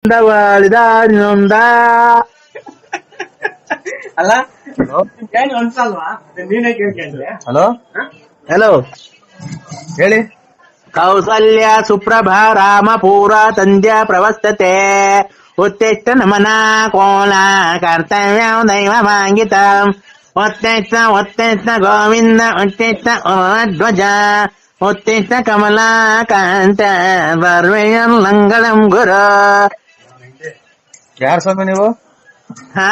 ನೊಂದ ಅಲ್ಲ ಏನು ಅನ್ಸಲ್ವಾ? ನೀನೇ ಕೇಳ್ಕೊಂಡ್ರೆ. ಹಲೋ ಹಲೋ ಹೇಳಿ. ಕೌಸಲ್ಯ ಸುಪ್ರಭಾ ರಾಮ ಪೂರ ಸಂಧ್ಯಾ ಪ್ರವಸ್ತತೆ ಉತ್ತಿಷ್ಟ ನಮನ ಕೋಲ ಕರ್ತವ್ಯ ದೈವ ಮಾಂಗಿತ ಉತ್ತಿಷ್ಟ ಗೋವಿಂದ ಉತ್ತಿಷ್ಟ ಧ್ವಜ ಉತ್ತಿಷ್ಟ ಕಮಲಾಕಾಂತ ಬರ್ವೆಯಲ್ಲಂಗಳಂ ಗುರು. ಯಾರು ಸ್ವಾಮಿ ನೀವು? ಹ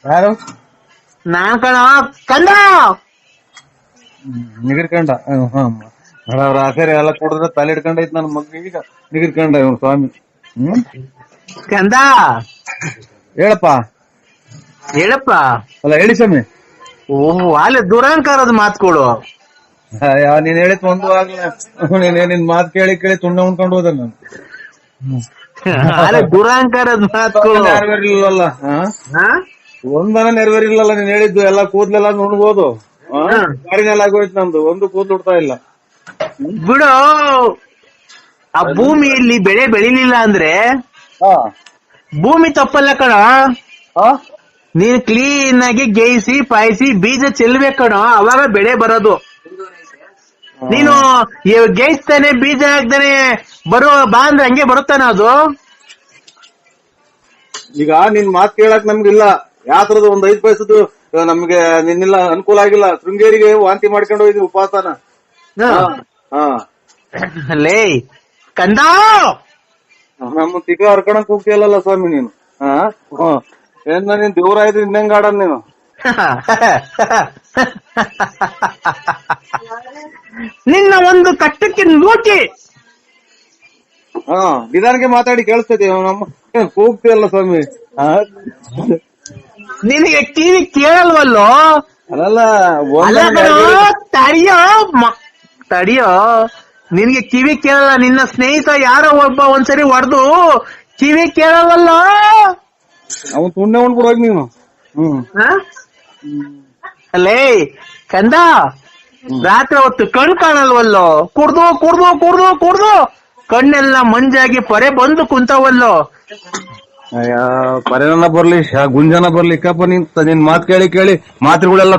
ಯಾರು? ನಾನ್ ಕಣ ಕಂದ ನಿಗಿರ್ಕಂಡ. ಅವ್ರ ಆಸರೆ ಎಲ್ಲ ಕುಡಿದ್ರೆ ತಲೆ ಹಿಡ್ಕೊಂಡೈತ್ ನನ್ನ ಮಗ. ಈಗ ನಿಗಿರ್ಕಂಡ ಇವ್ನು ಸ್ವಾಮಿ. ಕಂದ ಹೇಳಪ್ಪ. ಹೇಳಪ್ಪ. ಅಲ್ಲ ಹೇಳಿ ಸ್ವಾಮಿ. ಓಹ್ ಅಲ್ಲಿ ದುರಂಕಾರದ ಮಾತುಗಳು. ನೀನ್ ಹೇಳಿದ್ ಒಂದು ಆಗ್ಲ ನಿನ್ ಮಾತು ಕೇಳಿ ಕೇಳಿ ತುಂಡ ಉಣ್ಕೊಂಡು ಹೋದ ನಾನು. ಅಲ್ಲಿ ದುರಂಕಾರದ ಮಾತುಗಳು ನೆರವೇರಿಲ್ಲಲ್ಲ. ಒಂದನ ನೆರವೇರಿಲ್ಲಲ್ಲ ನೀನ್ ಹೇಳಿದ್ದು. ಎಲ್ಲ ಕೂದ್ಲೆಲ್ಲ ನುಣ್ಬೋದು. ಗಾಡಿನೆಲ್ಲ ಆಗೋಯ್ತು ನಂದು. ಒಂದು ಕೂದ್ಲು ಉಡ್ತಾ ಇಲ್ಲ. ಬಿಡು. ಆ ಭೂಮಿಯಲ್ಲಿ ಬೆಳೆ ಬೆಳಿಲಿಲ್ಲ ಅಂದ್ರೆ ಭೂಮಿ ತಪ್ಪಲ್ಲ ಕಣ. ನೀನ್ ಕ್ಲೀನ್ ಆಗಿ ಗೇಯಿಸಿ ಪಾಯಿಸಿ ಬೀಜ ಚೆಲ್ಬೇಕು ಕಣ, ಅವಾಗ ಬೆಳೆ ಬರೋದು. ನೀನು ಗೇಯಿಸ್ತಾನೆ ಬೀಜ ಹಾಕ್ತಾನೆ ಬರೋ ಬಾ ಅಂದ್ರೆ ಹಂಗೆ ಬರುತ್ತಾನ ಅದು. ಈಗ ನಿನ್ ಮಾತ್ ಕೇಳಕ್ ನಮ್ಗಿಲ್ಲ. ಯಾವ್ದ್ರದ್ದು ಒಂದ್ 5 ಪೈಸದ್ದು ನಮ್ಗೆ ನಿನ್ನೆಲ್ಲ ಅನುಕೂಲ ಆಗಿಲ್ಲ. ಶೃಂಗೇರಿಗೆ ವಾಂತಿ ಮಾಡ್ಕೊಂಡು ಹೋಗಿದ್ವಿ ಉಪವಾಸನ. ಲೇ ಕಂದ, ನಮ್ಮ ತಿಕ್ಕ ಹರ್ಕೊಳಕ್ ಹೋಗ್ತಿಯಲ್ಲ ಸ್ವಾಮಿ ನೀನು. ಏನ್ ನೀನ್ ದೇವ್ರ ಆಯ್ತು ಇನ್ನಂಗ ಆಡನ್ ನೀನು. ನಿನ್ನ ಒಂದು ಕಟ್ಟಕ್ಕೆ ನೋಟಿ ನಿಧಾನಕ್ಕೆ ಮಾತಾಡಿ ಕೇಳಿಸ್ತೈತಿ. ನಮ್ಮ ಕೂಗ್ತಿಯಲ್ಲ ಸ್ವಾಮಿ. ನಿನಗೆ ಟಿವಿ ಕೇಳಲ್ವಲ್ಲೋ? ಅಲ್ಲ ತಡಿಯೋ ನಿನ್ಗೆ ಕಿವಿ ಕೇಳಲ್ಲ. ನಿನ್ನ ಸ್ನೇಹಿತ ಯಾರೋ ಒಬ್ಬ ಒಂದ್ಸರಿ ಹೊಡೆದು ಕಿವಿ ಕೇಳಲ್ವಲ್ಲ. ಅವನ್ ತುಂಡೆ ಉಣ್ಬಿಡೋಗಿ ನೀನು. ಅಲ್ಲೇ ಕಂದ, ರಾತ್ರಿ ಹೊತ್ತು ಕಣ್ ಕಾಣಲ್ವಲ್ಲೋ? ಕುಡ್ದು ಕುಡ್ದು ಕುಡ್ದು ಕುಡ್ದು ಕಣ್ಣೆಲ್ಲ ಮಂಜಾಗಿ ಪೊರೆ ಬಂದು ಕುಂತವಲ್ಲೋ. ಪರೇನ ಬರ್ಲಿ ಗುಂಜನ ಬರ್ಲಿ ಕಪ್ಪ ನಿನ್ ಮಾತ್ ಕೇಳಿ ಕೇಳಿ ಮಾತುಗಳೆಲ್ಲ